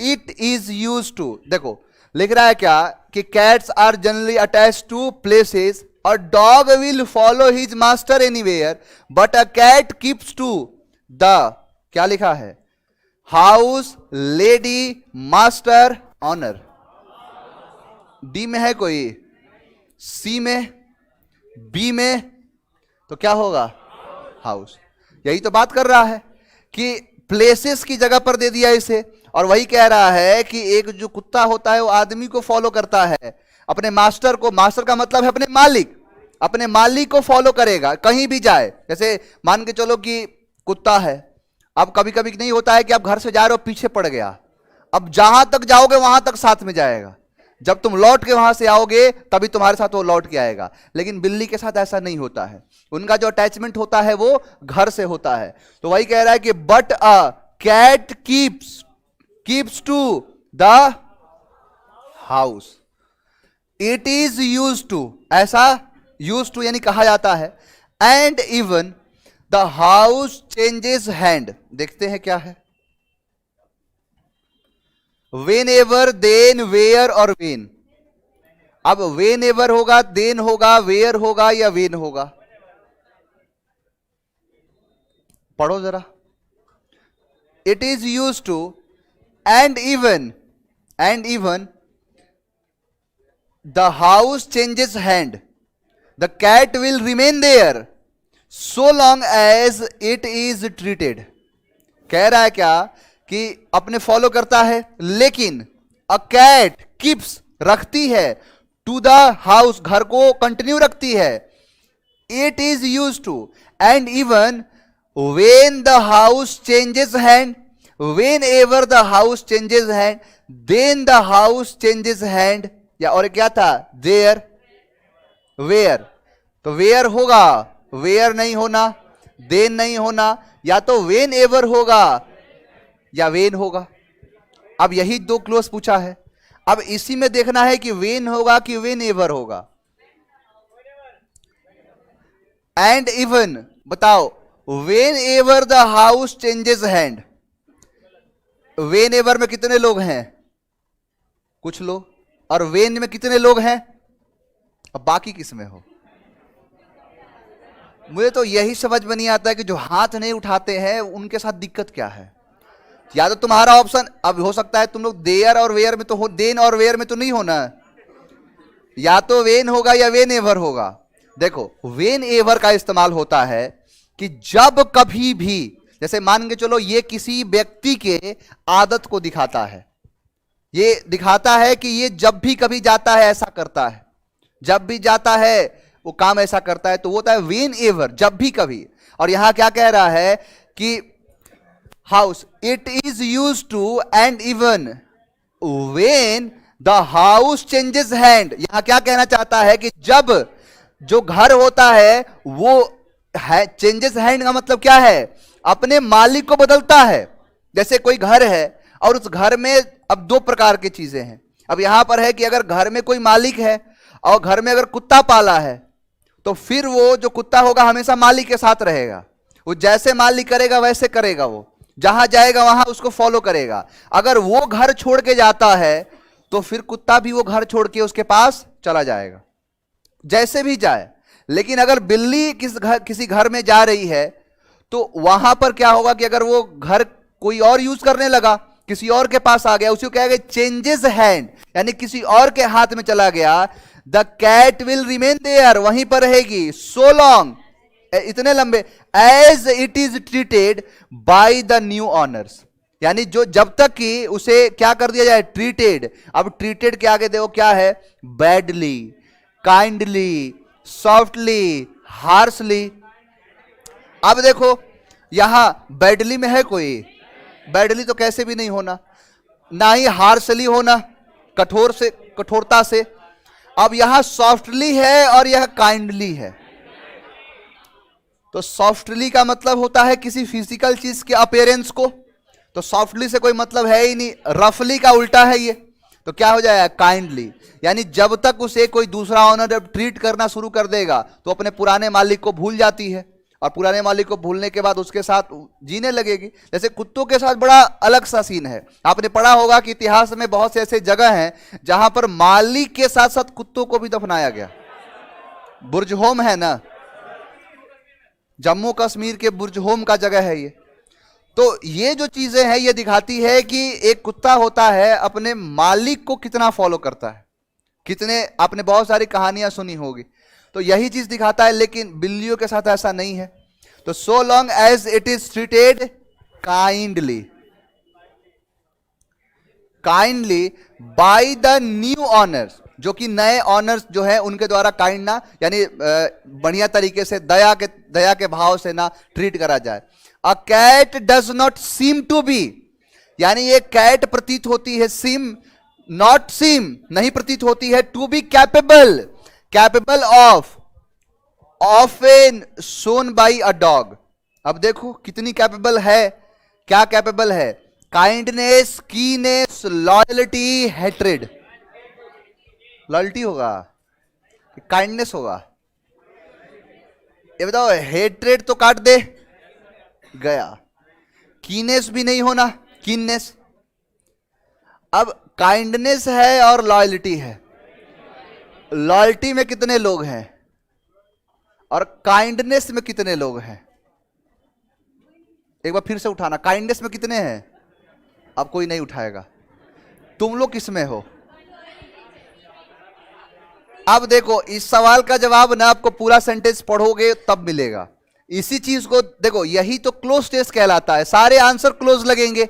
it is use to. देखो लिख रहा है क्या कि cats are generally attach to places, और dog will follow his master anywhere, but a cat keeps to the, क्या लिखा है? House, lady, master, honour. D में है कोई? सी में? बी में? तो क्या होगा? हाउस। यही तो बात कर रहा है कि प्लेसेस की जगह पर दे दिया इसे, और वही कह रहा है कि एक जो कुत्ता होता है वो आदमी को फॉलो करता है, अपने मास्टर को। मास्टर का मतलब है अपने मालिक को फॉलो करेगा कहीं भी जाए। जैसे मान के चलो कि कुत्ता है, अब कभी कभी नहीं होता है कि आप घर से जा रहे हो, पीछे पड़ गया, अब जहां तक जाओगे वहां तक साथ में जाएगा, जब तुम लौट के वहां से आओगे तभी तुम्हारे साथ वो लौट के आएगा। लेकिन बिल्ली के साथ ऐसा नहीं होता है, उनका जो अटैचमेंट होता है वो घर से होता है। तो वही कह रहा है कि but a cat keeps to the house, it is use to, ऐसा यूज टू यानी कहा जाता है। And even the house changes hand, देखते हैं क्या है, वेन एवर, देन, वेयर और वेन। अब वेन एवर होगा, देन होगा, वेयर होगा या वेन होगा? पढ़ो जरा। It is use to and even the house changes hand, the cat will remain there so long as it is treated. कह रहा है क्या कि अपने फॉलो करता है, लेकिन अ कैट कीप्स, रखती है, टू द हाउस, घर को कंटिन्यू रखती है, it is use to, and even when the house changes hand, whenever the house changes hand, then the house changes hand, या और क्या था, देयर, वेयर। तो वेयर होगा, वेयर नहीं होना, देन नहीं होना, या तो वेन एवर होगा या वेन होगा। अब यही दो क्लोज पूछा है, अब इसी में देखना है कि वेन होगा कि वेन एवर होगा। एंड इवन, बताओ, when ever the house changes hand, when ever में कितने लोग हैं? कुछ लोग। और वेन में कितने लोग हैं? अब बाकी किस में हो? मुझे तो यही समझ में नहीं आता है कि जो हाथ नहीं उठाते हैं उनके साथ दिक्कत क्या है। या तो तुम्हारा ऑप्शन, अब हो सकता है तुम लोग देयर और वेयर में तो हो, देन और वेयर में तो नहीं होना है, या तो वेन होगा या वेन एवर होगा। देखो, वेन एवर का इस्तेमाल होता है कि जब कभी भी, जैसे मान के चलो ये किसी व्यक्ति के आदत को दिखाता है, ये दिखाता है कि ये जब भी कभी जाता है ऐसा करता है, जब भी जाता है वो काम ऐसा करता है, तो वो होता है वेन एवर, जब भी कभी। और यहां क्या कह रहा है कि house, it is use to and even when the house changes hand. यहां क्या कहना चाहता है कि जब जो घर होता है वो है, चेंजेस हैंड का मतलब क्या है, अपने मालिक को बदलता है। जैसे कोई घर है और उस घर में अब दो प्रकार की चीजें हैं। अब यहां पर है कि अगर घर में कोई मालिक है और घर में अगर कुत्ता पाला है, तो फिर वो जो कुत्ता होगा हमेशा मालिक के साथ रहेगा, वो जैसे मालिक करेगा वैसे करेगा, वो जहां जाएगा वहां उसको फॉलो करेगा। अगर वो घर छोड़ के जाता है तो फिर कुत्ता भी वो घर छोड़ के उसके पास चला जाएगा, जैसे भी जाए। लेकिन अगर बिल्ली किसी घर में जा रही है तो वहां पर क्या होगा कि अगर वो घर कोई और यूज करने लगा, किसी और के पास आ गया, उसी को कहेगा चेंजेस हैंड, यानी किसी और के हाथ में चला गया, the cat will remain there, वहीं पर रहेगी, सो लॉन्ग, इतने लंबे, as it is treated by the new owners, यानी जो जब तक कि उसे क्या कर दिया जाए, ट्रीटेड। अब ट्रीटेड के आगे देखो क्या है, बैडली, काइंडली, सॉफ्टली, हार्शली। अब देखो यहां बैडली में है कोई, बैडली तो कैसे भी नहीं होना, ना ही हार्शली होना, कठोर से, कठोरता से। अब यहां सॉफ्टली है और यह काइंडली है। तो सॉफ्टली का मतलब होता है किसी फिजिकल चीज के अपीयरेंस को, तो सॉफ्टली से कोई मतलब है ही नहीं। रफली का उल्टा है ये, तो क्या हो जाएगा, काइंडली। यानी जब तक उसे कोई दूसरा ऑनर जब ट्रीट करना शुरू कर देगा तो अपने पुराने मालिक को भूल जाती है, और पुराने मालिक को भूलने के बाद उसके साथ जीने लगेगी। जैसे कुत्तों के साथ बड़ा अलग सा सीन है। आपने पढ़ा होगा कि इतिहास में बहुत से ऐसे जगह हैं जहां पर मालिक के साथ साथ कुत्तों को भी दफनाया गया। बुर्ज होम है ना, जम्मू कश्मीर के बुर्ज होम का जगह है ये। तो ये जो चीजें हैं ये दिखाती है कि एक कुत्ता होता है अपने मालिक को कितना फॉलो करता है, कितने, आपने बहुत सारी कहानियां सुनी होगी, तो यही चीज दिखाता है। लेकिन बिल्लियों के साथ ऐसा नहीं है। तो so long as it is treated kindly, kindly by the new owners, जो कि नए ऑनर्स जो है उनके द्वारा काइंड ना, यानी बढ़िया तरीके से दया के भाव से ना ट्रीट करा जाए। A cat does not seem to be, यानी ये कैट प्रतीत होती है, सीम नॉट सीम नहीं प्रतीत होती है, to be capable, capable of an shown by a dog. अब देखो कितनी कैपेबल है, क्या कैपेबल है, kindness, keenness, loyalty, hatred. Loyalty होगा, काइंडनेस होगा, ये बताओ, हेट्रेड तो काट दे गया, कीनेस भी नहीं होना, कीननेस। अब काइंडनेस है और लॉयल्टी है, लॉयल्टी में कितने लोग हैं और काइंडनेस में कितने लोग हैं? एक बार फिर से उठाना, काइंडनेस में कितने हैं? अब कोई नहीं उठाएगा, तुम लोग किस में हो? अब देखो इस सवाल का जवाब ना आपको पूरा सेंटेंस पढ़ोगे तब मिलेगा। इसी चीज को देखो, यही तो क्लोज टेस्ट कहलाता है, सारे आंसर क्लोज लगेंगे।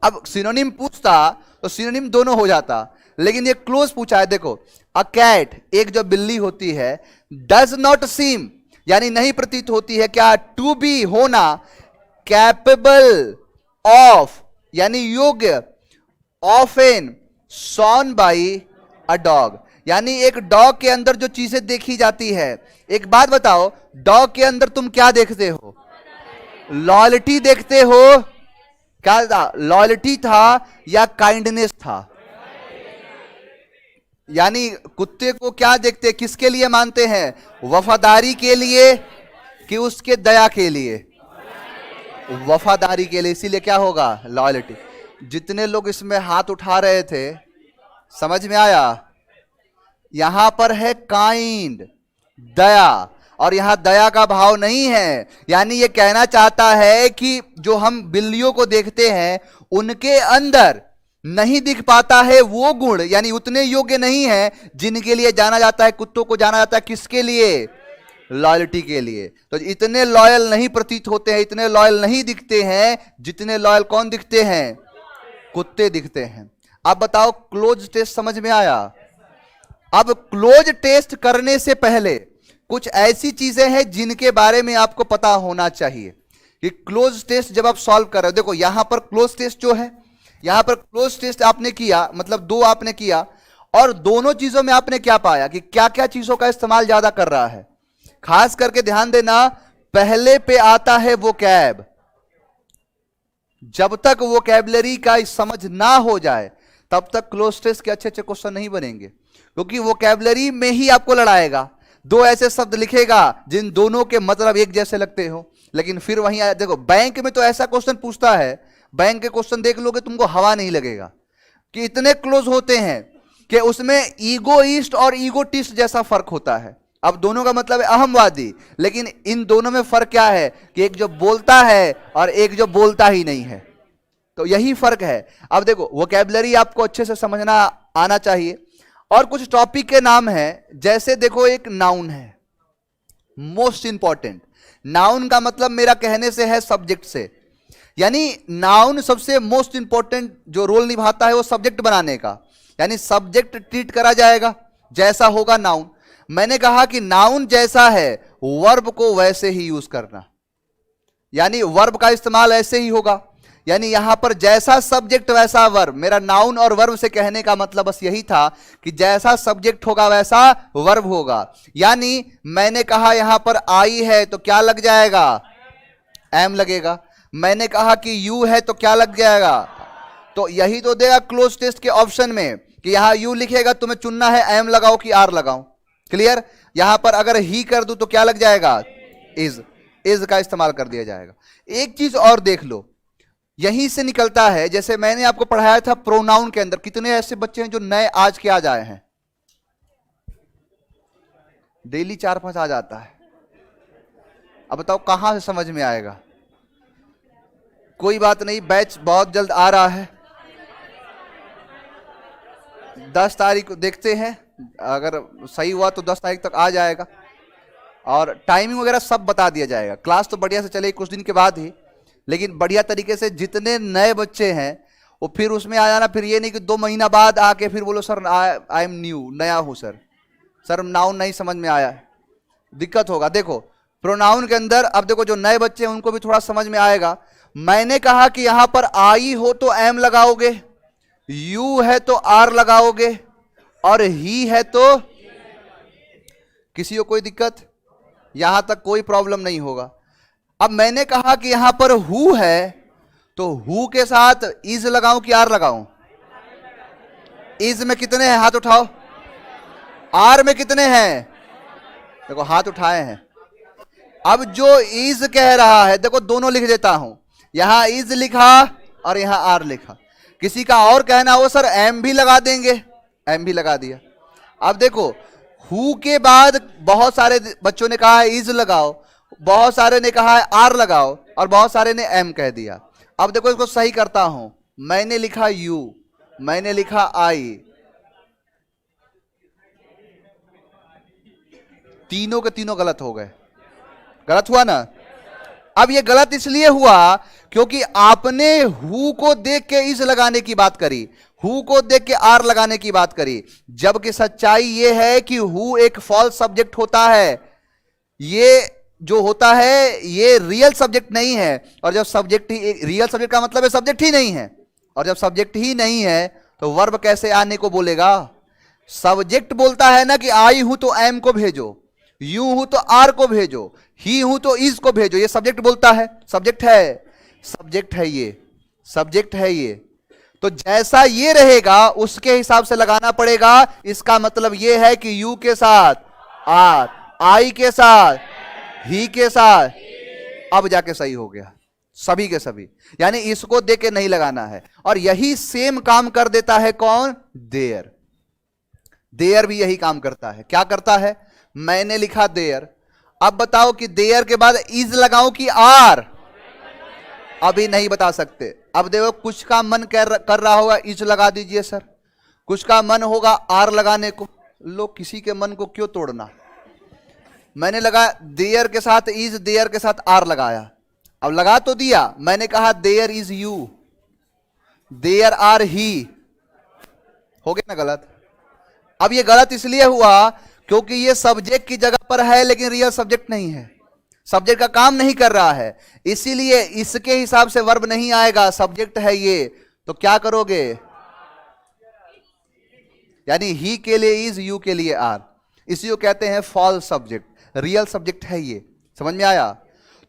अब सिनोनिम पूछता तो सिनोनिम दोनों हो जाता, लेकिन ये क्लोज पूछा है। देखो, अ कैट, एक जो बिल्ली होती है, डज नॉट सीम यानी नहीं प्रतीत होती है, क्या, टू बी होना, कैपेबल ऑफ यानी योग्य, of an shown by a dog यानी एक डॉग के अंदर जो चीजें देखी जाती है। एक बात बताओ, डॉग के अंदर तुम क्या देखते हो? लॉयल्टी देखते हो, क्या था, लॉयल्टी था या काइंडनेस था? यानी कुत्ते को क्या देखते, किसके लिए मानते हैं? वफादारी के लिए कि उसके दया के लिए? वफादारी के लिए, इसीलिए क्या होगा, लॉयल्टी। जितने लोग इसमें हाथ उठा रहे थे, समझ में आया? यहां पर है काइंड, दया, और यहां दया का भाव नहीं है। यानी ये कहना चाहता है कि जो हम बिल्लियों को देखते हैं उनके अंदर नहीं दिख पाता है वो गुण, यानी उतने योग्य नहीं है जिनके लिए जाना जाता है, कुत्तों को जाना जाता है किसके लिए? लॉयल्टी के लिए। तो इतने लॉयल नहीं प्रतीत होते हैं, इतने लॉयल नहीं दिखते हैं जितने लॉयल कौन दिखते हैं? कुत्ते दिखते हैं। अब बताओ, क्लोज टेस्ट समझ में आया? अब क्लोज टेस्ट करने से पहले कुछ ऐसी चीजें हैं जिनके बारे में आपको पता होना चाहिए कि क्लोज टेस्ट जब आप सॉल्व कर रहे हो। देखो यहां पर क्लोज टेस्ट जो है, यहां पर क्लोज टेस्ट आपने किया, मतलब दो आपने किया, और दोनों चीजों में आपने क्या पाया कि क्या क्या चीजों का इस्तेमाल ज्यादा कर रहा है। खास करके ध्यान देना, पहले पे आता है वो कैब। जब तक वो कैबलरी का समझ ना हो जाए तब तक क्लोज टेस्ट के अच्छे अच्छे क्वेश्चन नहीं बनेंगे, क्योंकि वो कैबलरी में ही आपको लड़ाएगा। दो ऐसे शब्द लिखेगा जिन दोनों के मतलब एक जैसे लगते हो, लेकिन फिर वहीं देखो बैंक में तो ऐसा क्वेश्चन पूछता है, बैंक के क्वेश्चन देख लोगे तुमको हवा नहीं लगेगा कि इतने क्लोज होते हैं कि उसमें ईगोइस्ट और ईगोटिस्ट जैसा फर्क होता है। अब दोनों का मतलब है अहमवादी, लेकिन इन दोनों में फर्क क्या है कि एक जो बोलता है और एक जो बोलता ही नहीं है, तो यही फर्क है। अब देखो वोकैबुलरी आपको अच्छे से समझना आना चाहिए। और कुछ टॉपिक के नाम हैं, जैसे देखो एक नाउन है, मोस्ट इंपॉर्टेंट। नाउन का मतलब मेरा कहने से है सब्जेक्ट से, यानी नाउन सबसे मोस्ट इंपॉर्टेंट जो रोल निभाता है वो सब्जेक्ट बनाने का, यानी सब्जेक्ट ट्रीट करा जाएगा जैसा होगा नाउन। मैंने कहा कि नाउन जैसा है वर्ब को वैसे ही यूज करना, यानी वर्ब का इस्तेमाल ऐसे ही होगा। यानी यहां पर जैसा सब्जेक्ट वैसा वर्ब, मेरा नाउन और वर्ब से कहने का मतलब बस यही था कि जैसा सब्जेक्ट होगा वैसा वर्ब होगा। यानी मैंने कहा यहां पर आई है तो क्या लग जाएगा? एम लगेगा। मैंने कहा कि यू है तो क्या लग जाएगा? तो यही तो देगा क्लोज टेस्ट के ऑप्शन में कि यहां यू लिखेगा, तुम्हें चुनना है एम लगाओ कि आर लगाओ। क्लियर? यहां पर अगर ही कर दूं तो क्या लग जाएगा? इज का इस्तेमाल कर दिया जाएगा। एक चीज और देख लो, यहीं से निकलता है, जैसे मैंने आपको पढ़ाया था प्रोनाउन के अंदर, कितने ऐसे बच्चे हैं जो नए आज के आज आए हैं? डेली 4-5 आ जाता है। अब बताओ कहां से समझ में आएगा? कोई बात नहीं, बैच बहुत जल्द आ रहा है, 10 तारीख को देखते हैं, अगर सही हुआ तो 10 तारीख तक आ जाएगा, और टाइमिंग वगैरह सब बता दिया जाएगा। क्लास तो बढ़िया से चलेगी कुछ दिन के बाद ही, लेकिन बढ़िया तरीके से जितने नए बच्चे हैं वो फिर उसमें आ जाना। फिर ये नहीं कि 2 महीना बाद आके फिर बोलो सर आई एम न्यू, नया हूं सर नाउन नहीं समझ में आया, दिक्कत होगा। देखो प्रोनाउन के अंदर, अब देखो जो नए बच्चे हैं उनको भी थोड़ा समझ में आएगा। मैंने कहा कि यहां पर आई हो तो एम लगाओगे, यू है तो आर लगाओगे, और ही है तो, किसी को कोई दिक्कत? यहां तक कोई प्रॉब्लम नहीं होगा। अब मैंने कहा कि यहां पर हु है, तो हु के साथ इज लगाऊं कि आर लगाऊं? इज में कितने हैं, हाथ उठाओ। आर में कितने हैं? देखो हाथ उठाए हैं। अब जो इज कह रहा है, देखो दोनों लिख देता हूं, यहां इज लिखा और यहां आर लिखा। किसी का और कहना हो सर एम भी लगा देंगे, एम भी लगा दिया। अब देखो हु के बाद बहुत सारे बच्चों ने कहा है इज लगाओ, बहुत सारे ने कहा है आर लगाओ, और बहुत सारे ने एम कह दिया। अब देखो इसको सही करता हूं, मैंने लिखा यू, मैंने लिखा आई, तीनों के तीनों गलत हो गए। गलत हुआ ना? अब ये गलत इसलिए हुआ क्योंकि आपने हु को देख के इज लगाने की बात करी, हु को देख के आर लगाने की बात करी, जबकि सच्चाई ये है कि हु एक फॉल्स सब्जेक्ट होता है। ये जो होता है ये रियल सब्जेक्ट नहीं है, और जब सब्जेक्ट ही, रियल सब्जेक्ट का मतलब है सब्जेक्ट ही नहीं है, और जब सब्जेक्ट ही नहीं है तो वर्ब कैसे आने को बोलेगा? सब्जेक्ट बोलता है ना कि आई हूं तो एम को भेजो, यू हूं तो आर को भेजो, ही हूं तो इज को भेजो, ये सब्जेक्ट बोलता है, सब्जेक्ट है, सब्जेक्ट है ये, सब्जेक्ट है ये। तो जैसा ये रहेगा उसके हिसाब से लगाना पड़ेगा। इसका मतलब ये है कि यू के साथ आर, आई के साथ, ही के साथ, अब जाके सही हो गया, सभी के सभी। यानी इसको देख के नहीं लगाना है। और यही सेम काम कर देता है कौन? देयर। देयर भी यही काम करता है। क्या करता है? मैंने लिखा देयर, अब बताओ कि देयर के बाद इज लगाऊं कि आर? अभी नहीं बता सकते। अब देखो कुछ का मन कर रहा होगा इज लगा दीजिए सर, कुछ का मन होगा आर लगाने को। लो किसी के मन को क्यों तोड़ना? मैंने लगा देयर के साथ इज, देयर के साथ आर लगाया, अब लगा तो दिया। मैंने कहा there is you, there are he, हो गया ना गलत? अब ये गलत इसलिए हुआ क्योंकि ये सब्जेक्ट की जगह पर है लेकिन रियल सब्जेक्ट नहीं है, सब्जेक्ट का काम नहीं कर रहा है, इसीलिए इसके हिसाब से वर्ब नहीं आएगा, सब्जेक्ट है ये। तो क्या करोगे? यानी ही के लिए इज, यू के लिए आर, इसी को कहते हैं फॉल्स सब्जेक्ट। रियल सब्जेक्ट है ये। समझ में आया?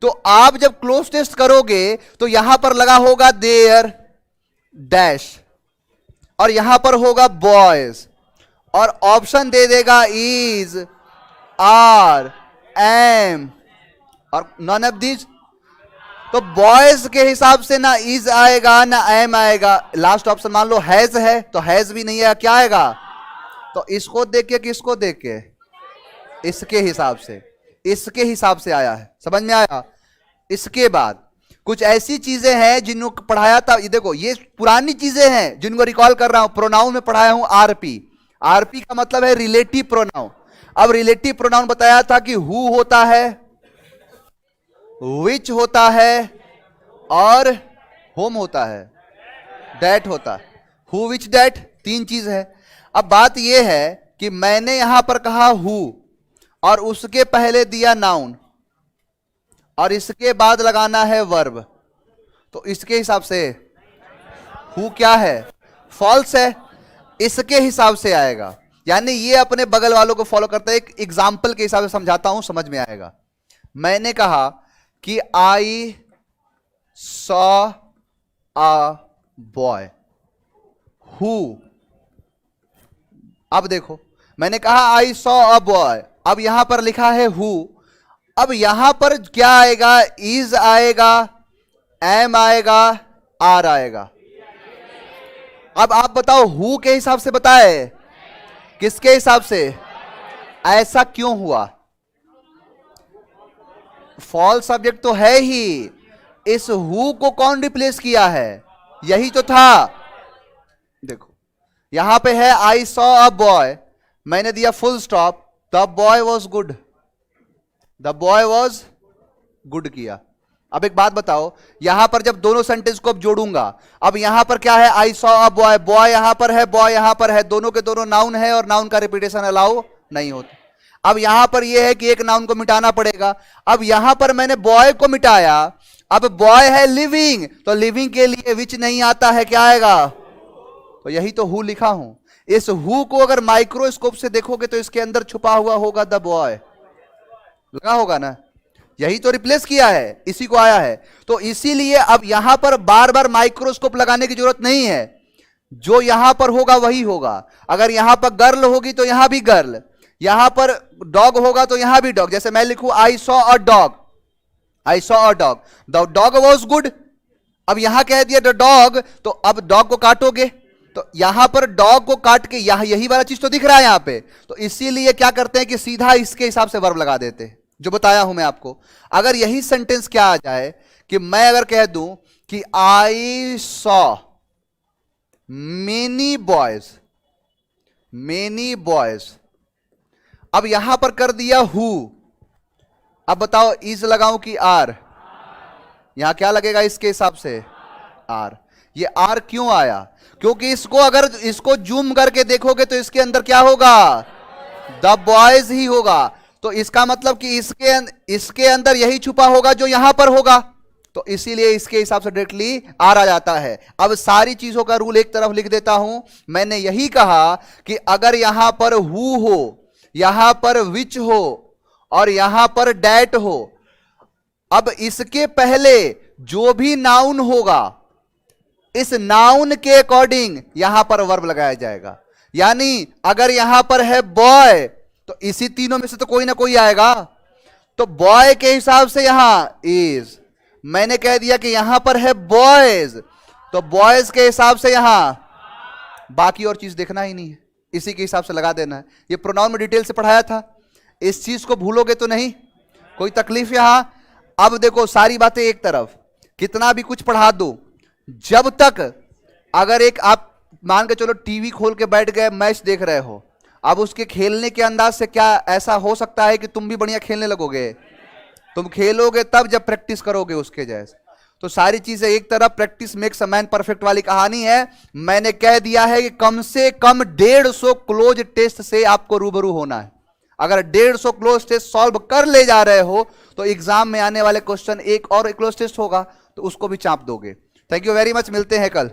तो आप जब क्लोज टेस्ट करोगे तो यहां पर लगा होगा देयर डैश, और यहां पर होगा बॉयज, और ऑप्शन दे देगा इज, आर, एम, और नॉन ऑफ दीज। तो बॉयज के हिसाब से ना इज आएगा ना एम आएगा। लास्ट ऑप्शन मान लो हैज है तो हैज भी नहीं है, क्या आएगा? तो इसको देख के किसको देख के? इसके हिसाब से, इसके हिसाब से आया है। समझ में आया? इसके बाद कुछ ऐसी चीजें हैं जिनको पढ़ाया था, ये देखो ये पुरानी चीजें हैं जिनको रिकॉल कर रहा हूं। प्रोनाउन में पढ़ाया हूं आरपी, आरपी का मतलब है रिलेटिव प्रोनाउन। अब रिलेटिव प्रोनाउन बताया था कि हु होता है, विच होता है, और होम होता है, डैट होता है। हु, विच, डैट, तीन चीज है। अब बात यह है कि मैंने यहां पर कहा हु, और उसके पहले दिया नाउन, और इसके बाद लगाना है वर्ब, तो इसके हिसाब से हु क्या है? फॉल्स है, इसके हिसाब से आएगा। यानी ये अपने बगल वालों को फॉलो करता है। एक एग्जाम्पल के हिसाब से समझाता हूं, समझ में आएगा। मैंने कहा कि I saw a boy, who. अब देखो मैंने कहा आई सॉ अ बॉय, अब यहां पर लिखा है हु। अब यहां पर क्या आएगा? इज आएगा, एम आएगा, आर आएगा। अब आप बताओ हु के हिसाब से बताए, किसके हिसाब से? ऐसा क्यों हुआ? फॉल्स सब्जेक्ट तो है ही, इस हु को कौन रिप्लेस किया है? यही तो था। देखो यहां पे है आई सॉ अ बॉय, मैंने दिया full stop, the boy was good, the boy was good किया। अब एक बात बताओ, यहां पर जब दोनों सेंटेंस को अब जोड़ूंगा, अब यहां पर क्या है? I saw a boy, boy यहां पर है, बॉय यहां पर है, दोनों के दोनों नाउन है और नाउन का रिपीटेशन अलाउ नहीं होता। अब यहां पर यह है कि एक नाउन को मिटाना पड़ेगा। अब यहां पर मैंने बॉय को मिटाया, अब बॉय है लिविंग, तो लिविंग के लिए विच नहीं आता है, क्या आएगा? तो यही तो हु लिखा हूं। इस हु को अगर माइक्रोस्कोप से देखोगे तो इसके अंदर छुपा हुआ होगा द बॉय, लगा होगा ना। यही तो रिप्लेस किया है, इसी को आया है। तो इसीलिए अब यहां पर बार बार माइक्रोस्कोप लगाने की जरूरत नहीं है, जो यहां पर होगा वही होगा। अगर यहां पर गर्ल होगी तो यहां भी गर्ल, यहां पर डॉग होगा तो यहां भी डॉग। जैसे मैं लिखूं I saw a dog, I saw a dog, the dog was good. अब यहां कह दिया द डॉग, तो अब डॉग को काटोगे तो यहां पर डॉग को काट के यहां यही वाला चीज तो दिख रहा है यहां पे। तो इसीलिए क्या करते हैं कि सीधा इसके हिसाब से वर्ब लगा देते हैं, जो बताया हूं मैं आपको। अगर यही सेंटेंस क्या आ जाए कि मैं अगर कह दूं कि I saw many boys, many boys, अब यहां पर कर दिया हु, अब बताओ इज लगाऊं कि आर? यहां क्या लगेगा इसके हिसाब से? आर। ये आर क्यों आया? क्योंकि इसको अगर इसको जूम करके देखोगे तो इसके अंदर क्या होगा? द बॉयज ही होगा। तो इसका मतलब कि इसके अंदर यही छुपा होगा जो यहां पर होगा, तो इसीलिए इसके हिसाब से डायरेक्टली आर आ जाता है। अब सारी चीजों का रूल एक तरफ लिख देता हूं। मैंने यही कहा कि अगर यहां पर हु हो, यहां पर विच हो और यहां पर डैट हो, अब इसके पहले जो भी नाउन होगा इस नाउन के अकॉर्डिंग यहां पर वर्ब लगाया जाएगा। यानी अगर यहां पर है बॉय तो इसी तीनों में से तो कोई ना कोई आएगा, तो बॉय के हिसाब से यहां इज। मैंने कह दिया कि यहां पर है बॉयज, तो बॉयज के हिसाब से यहां, बाकी और चीज देखना ही नहीं है, इसी के हिसाब से लगा देना है। ये प्रोनाउन में डिटेल से पढ़ाया था, इस चीज को भूलोगे तो नहीं कोई तकलीफ यहां। अब देखो सारी बातें एक तरफ, कितना भी कुछ पढ़ा दो, जब तक अगर एक आप मान के चलो टीवी खोल के बैठ गए, मैच देख रहे हो, अब उसके खेलने के अंदाज से क्या ऐसा हो सकता है कि तुम भी बढ़िया खेलने लगोगे? तुम खेलोगे तब जब प्रैक्टिस करोगे उसके जैसे। तो सारी चीजें एक तरफ, practice makes a man perfect वाली कहानी है। मैंने कह दिया है कि कम से कम 150 क्लोज टेस्ट से आपको रूबरू होना है। अगर 150 क्लोज टेस्ट सॉल्व कर ले जा रहे हो तो एग्जाम में आने वाले क्वेश्चन एक और क्लोज टेस्ट होगा तो उसको भी चाप दोगे। थैंक यू वेरी मच, मिलते हैं कल।